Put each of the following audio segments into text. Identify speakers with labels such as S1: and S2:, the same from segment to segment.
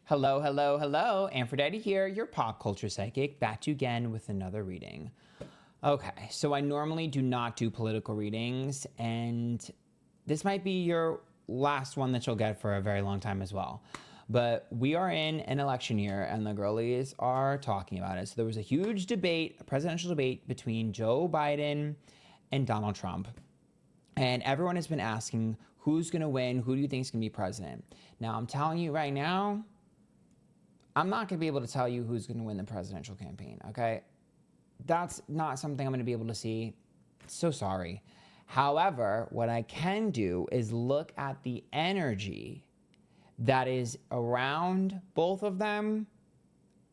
S1: Hello, hello, hello. Antphrodite here, your pop culture psychic, back to you again with another reading. Okay, so I normally do not do political readings, and this might be your last one that you'll get for a very long time as well. But we are in an election year, and the girlies are talking about it. So there was a huge debate, a presidential debate between Joe Biden and Donald Trump. And everyone has been asking, who's going to win? Who do you think is going to be president? Now, I'm telling you right now, I'm not going to be able to tell you who's going to win the presidential campaign, okay? That's not something I'm going to be able to see. So sorry. However, what I can do is look at the energy that is around both of them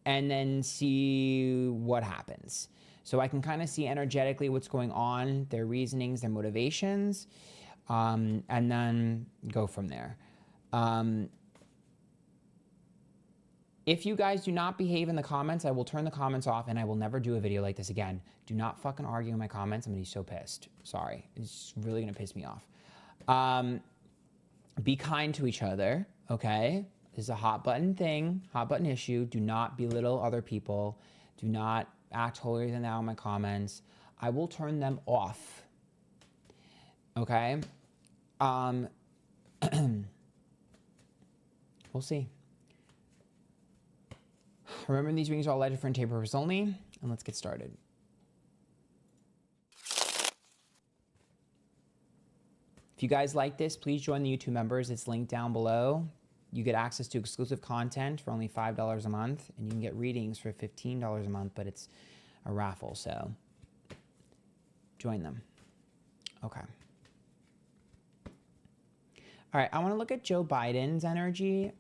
S1: and then see what happens. So I can kind of see energetically what's going on, their reasonings, their motivations, and then go from there. If you guys do not behave in the comments, I will turn the comments off and I will never do a video like this again. Do not fucking argue in my comments. I'm gonna be so pissed. Sorry. It's really gonna piss me off. Be kind to each other, okay? This is a hot button thing, hot button issue. Do not belittle other people. Do not act holier than thou in my comments. I will turn them off, okay? We'll see. Remember, these readings are all alleged for entertainment purposes only, and let's get started. If you guys like this, please join the YouTube members. It's linked down below. You get access to exclusive content for only $5 a month, and you can get readings for $15 a month, but it's a raffle, so join them. Okay. All right, I want to look at Joe Biden's energy.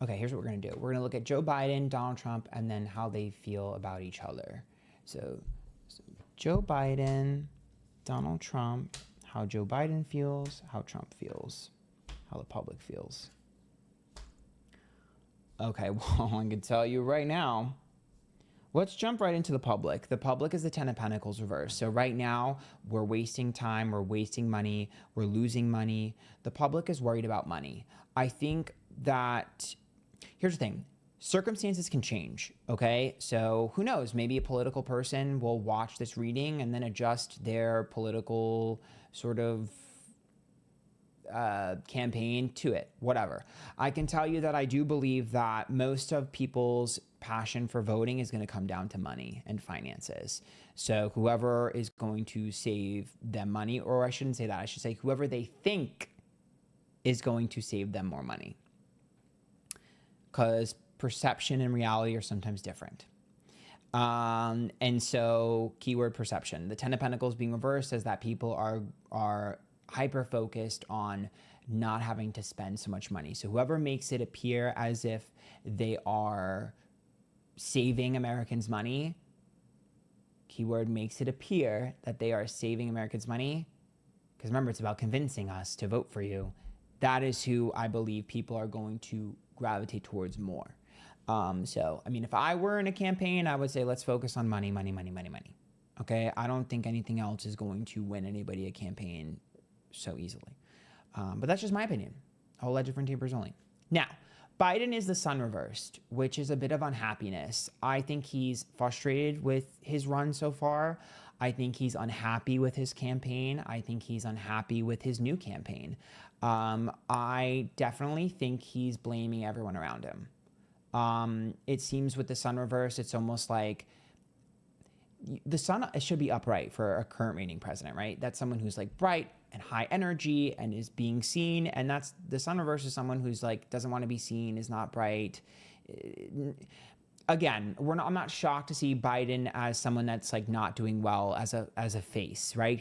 S1: Okay, here's what we're going to do. We're going to look at Joe Biden, Donald Trump, and then how they feel about each other. So Joe Biden, Donald Trump, how Joe Biden feels, how Trump feels, how the public feels. Okay, well, I can tell you right now, let's jump right into the public. The public is the Ten of Pentacles reversed. So right now, we're wasting time, we're wasting money, we're losing money. The public is worried about money. I think that, here's the thing, circumstances can change, okay? So who knows, maybe a political person will watch this reading and then adjust their political sort of campaign to it, whatever. I can tell you that I do believe that most of people's passion for voting is going to come down to money and finances. So whoever is going to save them money, or I shouldn't say that, I should say whoever they think is going to save them more money. Because perception and reality are sometimes different. And so keyword perception. The Ten of Pentacles being reversed says that people are hyper-focused on not having to spend so much money. So whoever makes it appear as if they are saving Americans money, keyword makes it appear that they are saving Americans money, because remember, it's about convincing us to vote for you. That is who I believe people are going to gravitate towards more. So, I mean, if I were in a campaign, I would say, let's focus on money, money, money, money, money. Okay? I don't think anything else is going to win anybody a campaign so easily. But that's just my opinion. I'll let different tapers only. Now, Biden is the sun reversed, which is a bit of unhappiness. I think he's frustrated with his run so far. I think he's unhappy with his campaign. I think he's unhappy with his new campaign. I definitely think he's blaming everyone around him. It seems with the sun reverse, it's almost like the sun should be upright for a current reigning president, right? That's someone who's like bright and high energy and is being seen. And that's the sun reverse is someone who's like, doesn't want to be seen, is not bright. Again, I'm not shocked to see Biden as someone that's like not doing well as a face, right?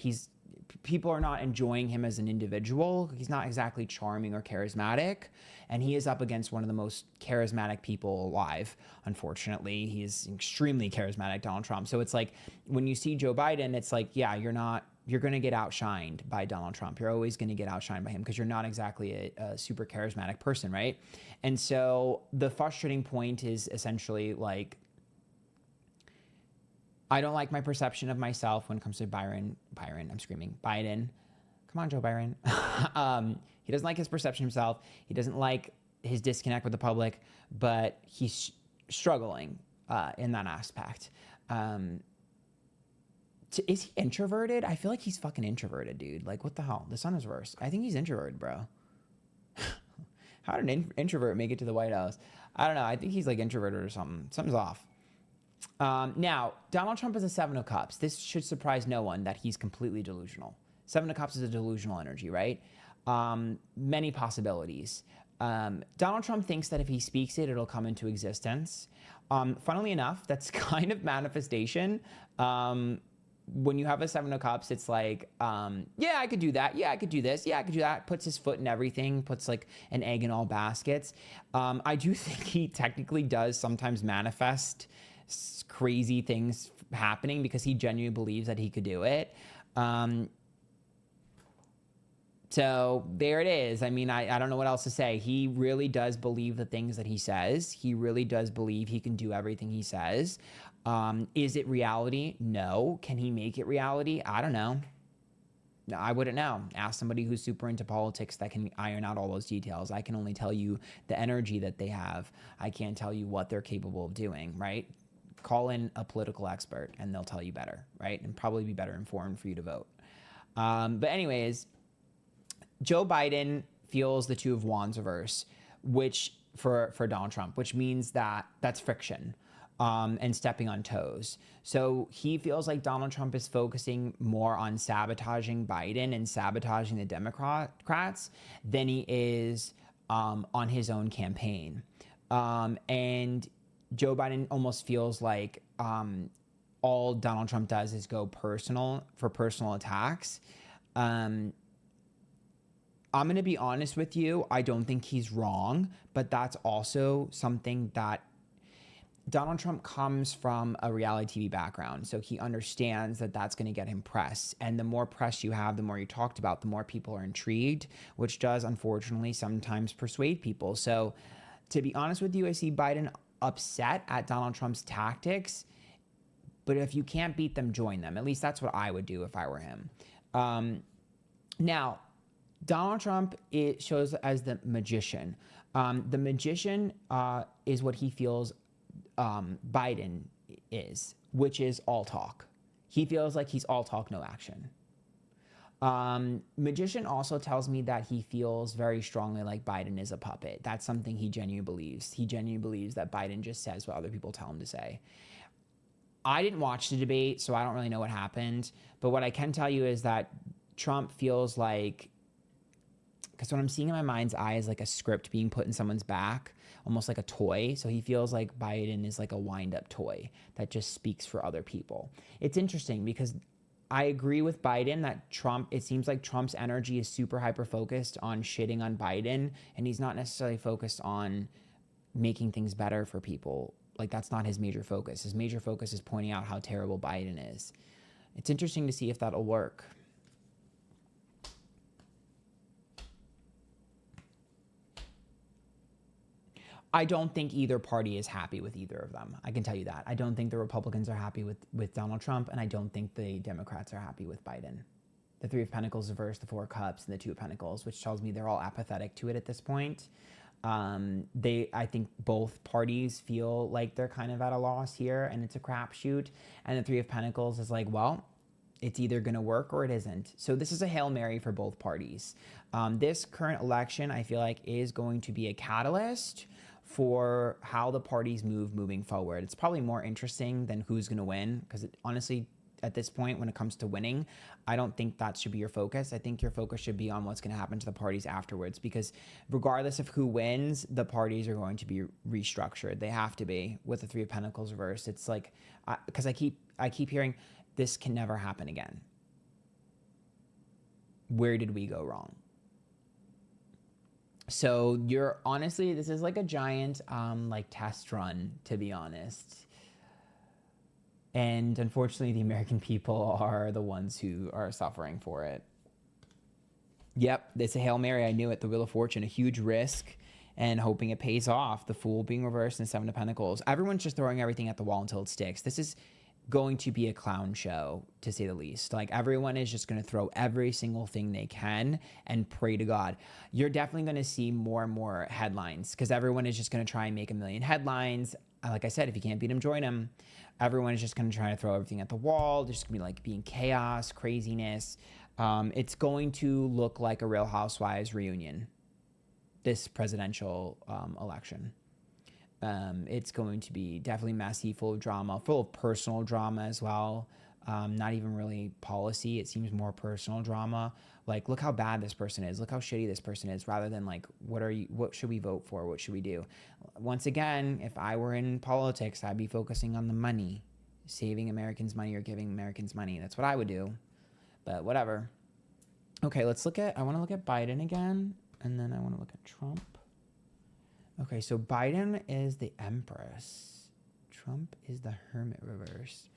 S1: People are not enjoying him as an individual. He's not exactly charming or charismatic, and he is up against one of the most charismatic people alive. Unfortunately, he is extremely charismatic, Donald Trump. So it's like when you see Joe Biden, it's like, yeah, you're going to get outshined by Donald Trump. You're always going to get outshined by him because you're not exactly a super charismatic person, right? And so the frustrating point is essentially like, I don't like my perception of myself when it comes to Biden. Come on, Joe Biden. He doesn't like his perception of himself. He doesn't like his disconnect with the public, but he's struggling in that aspect. Is he introverted? I feel like he's fucking introverted, dude. Like, what the hell? The sun is reversed. I think he's introverted, bro. How did an introvert make it to the White House? I don't know. I think he's like introverted or something. Something's off. Now, Donald Trump is a Seven of Cups. This should surprise no one that he's completely delusional. Seven of Cups is a delusional energy, right? Many possibilities. Donald Trump thinks that if he speaks it, it'll come into existence. Funnily enough, that's kind of manifestation. When you have a Seven of Cups, it's like, yeah, I could do that. Yeah, I could do this. Yeah, I could do that. Puts his foot in everything, puts like an egg in all baskets. I do think he technically does sometimes manifest crazy things happening because he genuinely believes that he could do it. So there it is. I mean, I don't know what else to say. He really does believe the things that he says. He really does believe he can do everything he says. Is it reality? No. Can he make it reality? I don't know. I wouldn't know. Ask somebody who's super into politics that can iron out all those details. I can only tell you the energy that they have. I can't tell you what they're capable of doing, right? Call in a political expert and they'll tell you better, right? And probably be better informed for you to vote. But anyways, Joe Biden feels the Two of Wands reverse, which for Donald Trump, which means that that's friction. And stepping on toes. So he feels like Donald Trump is focusing more on sabotaging Biden and sabotaging the Democrats than he is on his own campaign. And Joe Biden almost feels like all Donald Trump does is go personal for personal attacks. I'm going to be honest with you. I don't think he's wrong, but that's also something that Donald Trump comes from a reality TV background, so he understands that that's going to get him press. And the more press you have, the more you talked about, the more people are intrigued, which does, unfortunately, sometimes persuade people. So to be honest with you, I see Biden upset at Donald Trump's tactics, but if you can't beat them, join them. At least that's what I would do if I were him. Now, Donald Trump, it shows as the magician. The magician is what he feels Biden is, which is all talk. He feels like he's all talk, no action. Magician also tells me that he feels very strongly like Biden is a puppet. That's something he genuinely believes. He genuinely believes that Biden just says what other people tell him to say. I didn't watch the debate, so I don't really know what happened. But what I can tell you is that Trump feels like, because what I'm seeing in my mind's eye is like a script being put in someone's back, almost like a toy. So he feels like Biden is like a wind-up toy that just speaks for other people. It's interesting because I agree with Biden that Trump, it seems like Trump's energy is super hyper-focused on shitting on Biden, and he's not necessarily focused on making things better for people. Like, that's not his major focus. His major focus is pointing out how terrible Biden is. It's interesting to see if that'll work. I don't think either party is happy with either of them. I can tell you that. I don't think the Republicans are happy with Donald Trump, and I don't think the Democrats are happy with Biden. The Three of Pentacles reversed, the Four of Cups, and the Two of Pentacles, which tells me they're all apathetic to it at this point. I think both parties feel like they're kind of at a loss here, and it's a crapshoot. And the Three of Pentacles is like, well, it's either going to work or it isn't. So this is a Hail Mary for both parties. This current election, I feel like, is going to be a catalyst for how the parties moving forward. It's probably more interesting than who's going to win, because honestly, at this point, when it comes to winning, I don't think that should be your focus. I think your focus should be on what's going to happen to the parties afterwards, because regardless of who wins, the parties are going to be restructured. They have to be with the Three of Pentacles reversed. It's like, because I keep hearing this can never happen again. Where did we go wrong? So this is like a giant like test run, to be honest. And unfortunately, the American people are the ones who are suffering for it. Yep, it's a Hail Mary. I knew it. The Wheel of Fortune, a huge risk and hoping it pays off. The Fool being reversed and the Seven of Pentacles. Everyone's just throwing everything at the wall until it sticks. This is going to be a clown show, to say the least. Like, everyone is just going to throw every single thing they can and pray to God. You're definitely going to see more and more headlines because everyone is just going to try and make a million headlines. Like I said, if you can't beat them, join them. Everyone is just going to try to throw everything at the wall. There's going to be like being chaos, craziness. It's going to look like a Real Housewives reunion, this presidential election. It's going to be definitely messy, full of drama, full of personal drama as well. Not even really policy. It seems more personal drama. Like, look how bad this person is. Look how shitty this person is, rather than like, what should we vote for? What should we do? Once again, if I were in politics, I'd be focusing on the money, saving Americans money or giving Americans money. That's what I would do, but whatever. Okay, I want to look at Biden again, and then I want to look at Trump. Okay, so Biden is the Empress. Trump is the Hermit reverse.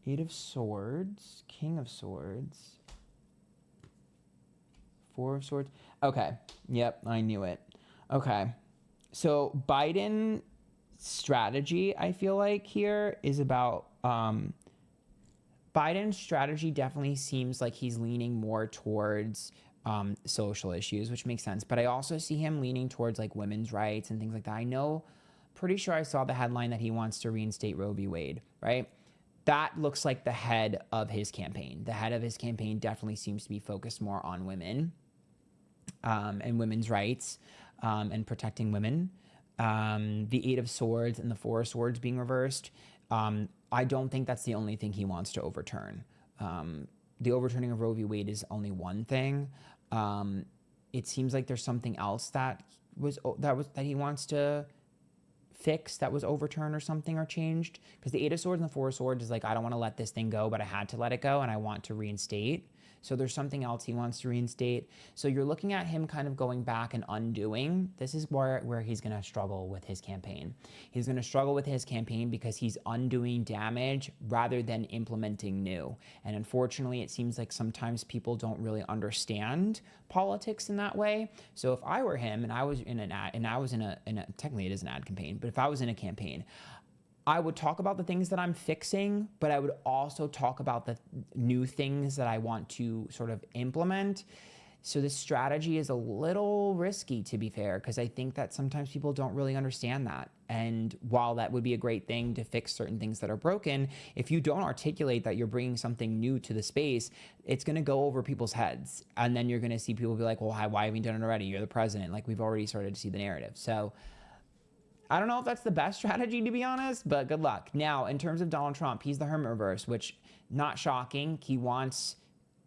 S1: Eight of Swords, King of Swords, Four of Swords. Okay, yep, I knew it. Okay, so Biden's strategy, I feel like here is about, Biden's strategy definitely seems like he's leaning more towards social issues, which makes sense. But I also see him leaning towards like women's rights and things like that. Pretty sure I saw the headline that he wants to reinstate Roe v. Wade, right? That looks like the head of his campaign. The head of his campaign definitely seems to be focused more on women and women's rights and protecting women. The Eight of Swords and the Four of Swords being reversed. I don't think that's the only thing he wants to overturn. The overturning of Roe v. Wade is only one thing. It seems like there's something else that he wants to fix, that was overturned or something, or changed. Because the Eight of Swords and the Four of Swords is like, I don't want to let this thing go, but I had to let it go, and I want to reinstate. So there's something else he wants to reinstate. So you're looking at him kind of going back and undoing. This is where he's going to struggle with his campaign. He's going to struggle with his campaign because he's undoing damage rather than implementing new. And unfortunately, it seems like sometimes people don't really understand politics in that way. So if I were him and I was in an ad, and I was in a technically it is an ad campaign, but if I was in a campaign, I would talk about the things that I'm fixing, but I would also talk about the new things that I want to sort of implement. So this strategy is a little risky, to be fair, because I think that sometimes people don't really understand that. And while that would be a great thing to fix certain things that are broken, if you don't articulate that you're bringing something new to the space, it's going to go over people's heads. And then you're going to see people be like, well, why haven't you done it already? You're the president. Like, we've already started to see the narrative. So I don't know if that's the best strategy, to be honest, but good luck. Now, in terms of Donald Trump, he's the Hermit reverse, which, not shocking. He wants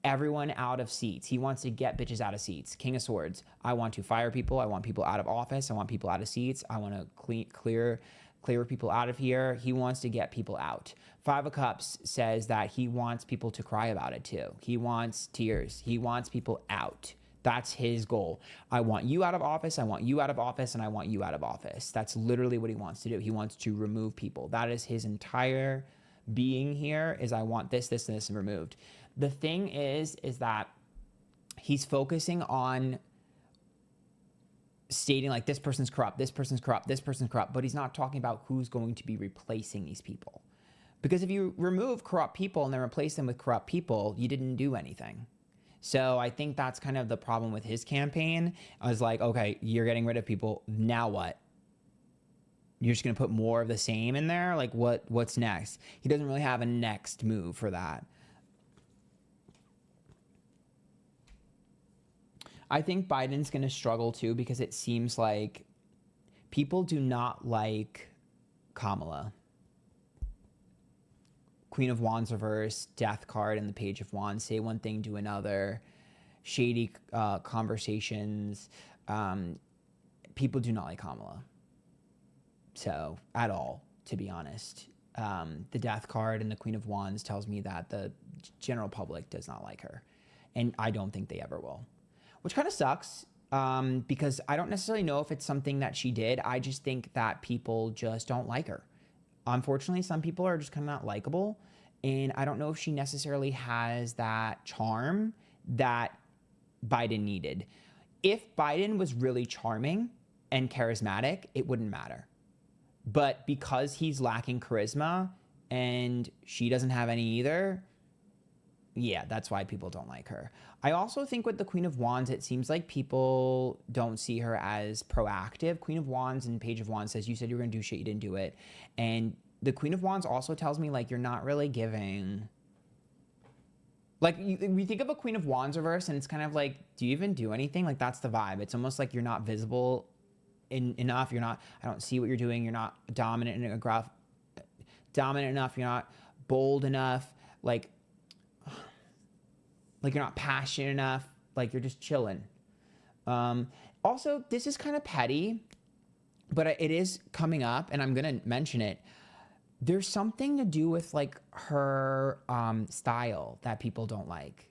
S1: everyone out of seats. He wants to get bitches out of seats. King of Swords. I want to fire people. I want people out of office. I want people out of seats. I want to clear people out of here. He wants to get people out. Five of Cups says that he wants people to cry about it too. He wants tears. He wants people out. That's his goal. I want you out of office. I want you out of office. And I want you out of office. That's literally what he wants to do. He wants to remove people. That is his entire being here, is I want this, this, and this removed. The thing is that he's focusing on stating like, this person's corrupt, this person's corrupt, this person's corrupt, but he's not talking about who's going to be replacing these people. Because if you remove corrupt people and then replace them with corrupt people, you didn't do anything. So I think that's kind of the problem with his campaign. I was like, okay, you're getting rid of people. Now what? You're just going to put more of the same in there? Like, what's next? He doesn't really have a next move for that. I think Biden's going to struggle too, because it seems like people do not like Kamala. Queen of Wands reverse, Death card, and the Page of Wands. Say one thing, do another. Shady conversations. People do not like Kamala. So, at all, to be honest. The Death card and the Queen of Wands tells me that the general public does not like her. And I don't think they ever will. Which kind of sucks, because I don't necessarily know if it's something that she did. I just think that people just don't like her. Unfortunately, some people are just kind of not likable, and I don't know if she necessarily has that charm that Biden needed. If Biden was really charming and charismatic, it wouldn't matter. But because he's lacking charisma and she doesn't have any either, yeah, that's why people don't like her. I also think with the Queen of Wands, it seems like people don't see her as proactive. Queen of Wands and Page of Wands says, you said you were going to do shit, you didn't do it. And the Queen of Wands also tells me, like, you're not really giving. Like, we think of a Queen of Wands reverse, and it's kind of like, do you even do anything? Like, that's the vibe. It's almost like you're not visible enough. You're not, I don't see what you're doing. You're not dominant enough. You're not bold enough. Like you're not passionate enough. Like, you're just chilling. Also, this is kind of petty, but it is coming up, and I'm going to mention it. There's something to do with, like, her style that people don't like.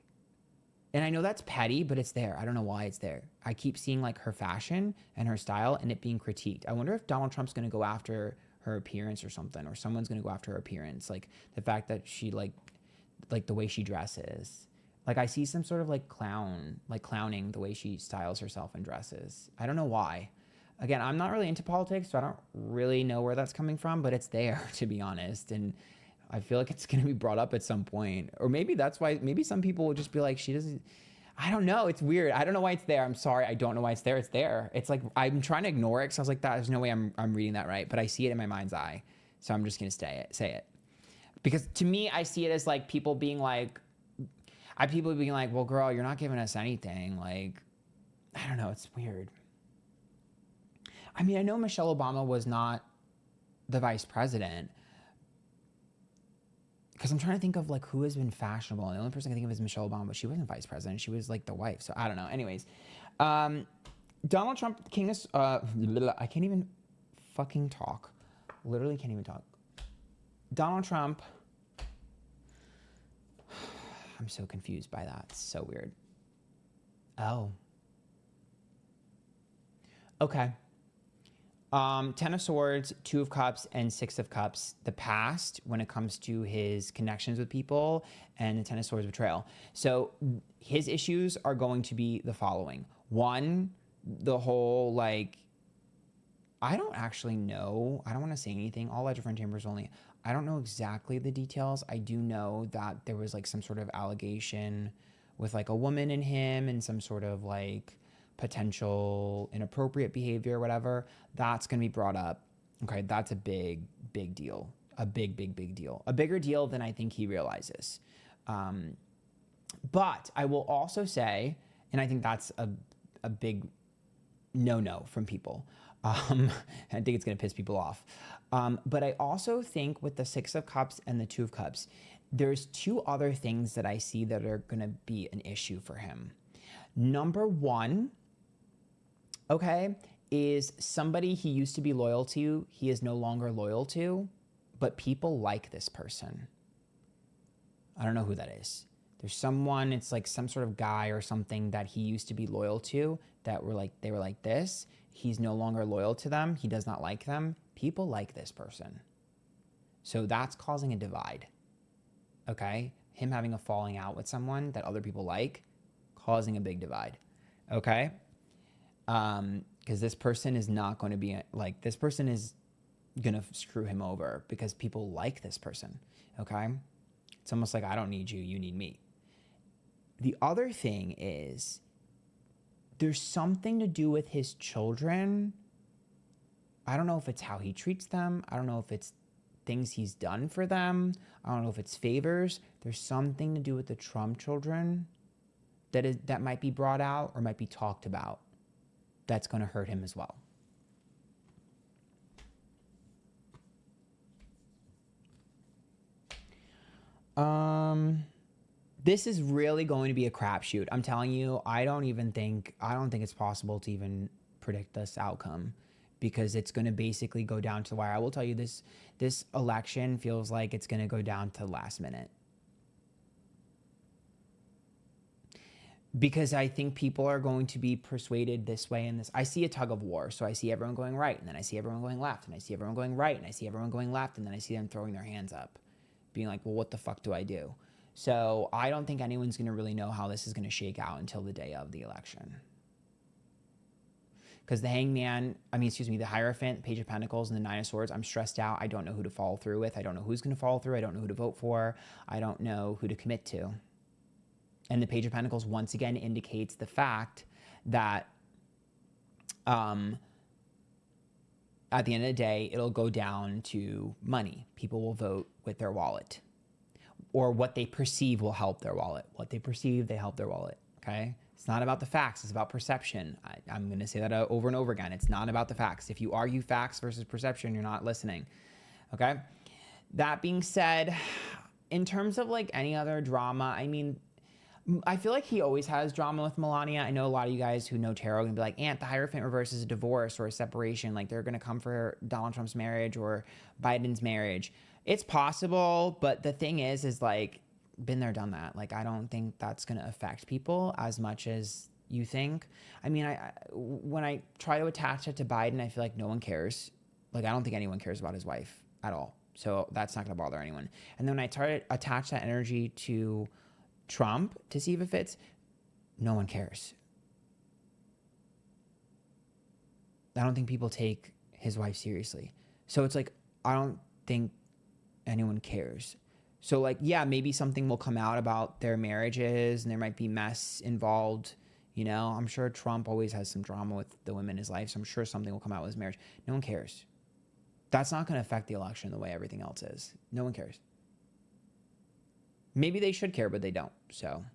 S1: And I know that's petty, but it's there. I don't know why it's there. I keep seeing, like, her fashion and her style and it being critiqued. I wonder if Donald Trump's going to go after her appearance or something, or someone's going to go after her appearance. Like, the fact that she, like the way she dresses. Like, I see some sort of, like, clowning the way she styles herself and dresses. I don't know why. Again, I'm not really into politics, so I don't really know where that's coming from, but it's there, to be honest. And I feel like it's going to be brought up at some point. Or maybe that's why, maybe some people will just be like, she doesn't, I don't know. It's weird. I don't know why it's there. I'm sorry. I don't know why it's there. It's there. It's like, I'm trying to ignore it because I was like, there's no way I'm reading that right. But I see it in my mind's eye. So I'm just going to say it. Because to me, I see it as, like, people being like, well, girl, you're not giving us anything. Like, I don't know. It's weird. I mean, I know Michelle Obama was not the vice president, because I'm trying to think of, like, who has been fashionable. And the only person I can think of is Michelle Obama, but she wasn't vice president. She was, like, the wife. So I don't know. Anyways, Donald Trump, king of, I can't even fucking talk. Literally can't even talk. Donald Trump. I'm so confused by that. It's so weird. Oh. Okay. 10 of Swords, 2 of Cups, and 6 of Cups. The past, when it comes to his connections with people, and the 10 of Swords betrayal. So his issues are going to be the following. One, the whole, like, I don't actually know. I don't want to say anything. All at different chambers only. I don't know exactly the details. I do know that there was, like, some sort of allegation with, like, a woman in him and some sort of, like, potential inappropriate behavior or whatever. That's going to be brought up. Okay, that's a big, big deal. A big, big, big deal. A bigger deal than I think he realizes. But I will also say, and I think that's a big no-no from people. I think it's going to piss people off. But I also think with the 6 of Cups and the 2 of Cups, there's 2 other things that I see that are going to be an issue for him. Number 1, okay, is somebody he used to be loyal to, he is no longer loyal to, but people like this person. I don't know who that is. There's someone, it's like some sort of guy or something that he used to be loyal to that they were like this. He's no longer loyal to them. He does not like them. People like this person. So that's causing a divide. Okay? Him having a falling out with someone that other people like, causing a big divide. Okay? Because this person is not going to be, like, this person is going to screw him over because people like this person. Okay? It's almost like, I don't need you, you need me. The other thing is, there's something to do with his children. I don't know if it's how he treats them. I don't know if it's things he's done for them. I don't know if it's favors. There's something to do with the Trump children that might be brought out or might be talked about that's going to hurt him as well. This is really going to be a crapshoot. I'm telling you, I don't think it's possible to even predict this outcome, because it's going to basically go down to the wire. I will tell you, this election feels like it's going to go down to the last minute. Because I think people are going to be persuaded this way and this. I see a tug of war. So I see everyone going right, and then I see everyone going left, and I see everyone going right, and I see everyone going left, and then I see them throwing their hands up, being like, well, what the fuck do I do? So I don't think anyone's going to really know how this is going to shake out until the day of the election. Because the Hangman, the Hierophant, Page of Pentacles, and the Nine of Swords, I'm stressed out. I don't know who to follow through with. I don't know who's going to follow through. I don't know who to vote for. I don't know who to commit to. And the Page of Pentacles, once again, indicates the fact that at the end of the day, it'll go down to money. People will vote with their wallet, or what they perceive will help their wallet. What they perceive, they help their wallet, okay? It's not about the facts, it's about perception. I'm gonna say that over and over again. It's not about the facts. If you argue facts versus perception, you're not listening, okay? That being said, in terms of like any other drama, I feel like he always has drama with Melania. I know a lot of you guys who know tarot can be like, Ant, the Hierophant reverse is a divorce or a separation. Like they're going to come for Donald Trump's marriage or Biden's marriage. It's possible, but the thing is like, been there, done that. Like, I don't think that's going to affect people as much as you think. When I try to attach it to Biden, I feel like no one cares. Like, I don't think anyone cares about his wife at all. So that's not going to bother anyone. And then when I try to attach that energy to Trump to see if it fits, no one cares. I don't think people take his wife seriously. So it's like, I don't think anyone cares. So like, yeah, maybe something will come out about their marriages and there might be mess involved. You know, I'm sure Trump always has some drama with the women in his life. So I'm sure something will come out with his marriage. No one cares. That's not going to affect the election the way everything else is. No one cares. Maybe they should care, but they don't. So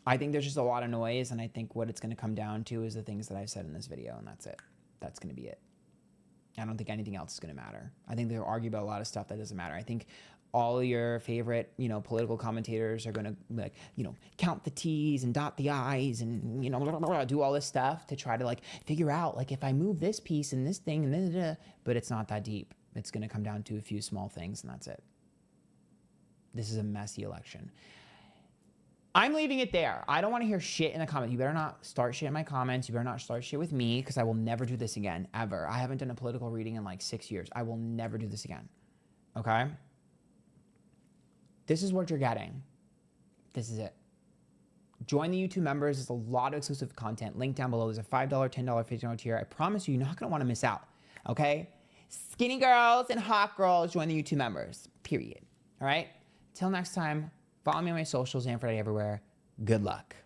S1: I think there's just a lot of noise, and I think what it's going to come down to is the things that I've said in this video, and that's it. That's going to be it. I don't think anything else is going to matter. I think they'll argue about a lot of stuff that doesn't matter. I think all of your favorite, political commentators are going to like, count the T's and dot the I's and, do all this stuff to try to like figure out like if I move this piece and this thing and then, but it's not that deep. It's going to come down to a few small things and that's it. This is a messy election. I'm leaving it there. I don't want to hear shit in the comments. You better not start shit in my comments. You better not start shit with me because I will never do this again, ever. I haven't done a political reading in like 6 years. I will never do this again. Okay? This is what you're getting. This is it. Join the YouTube members. There's a lot of exclusive content. Link down below. There's a $5, $10, $15 tier. I promise you're not going to want to miss out. Okay? Skinny girls and hot girls, join the YouTube members. Period. All right? Till next time, follow me on my socials, Antphrodite everywhere. Good luck.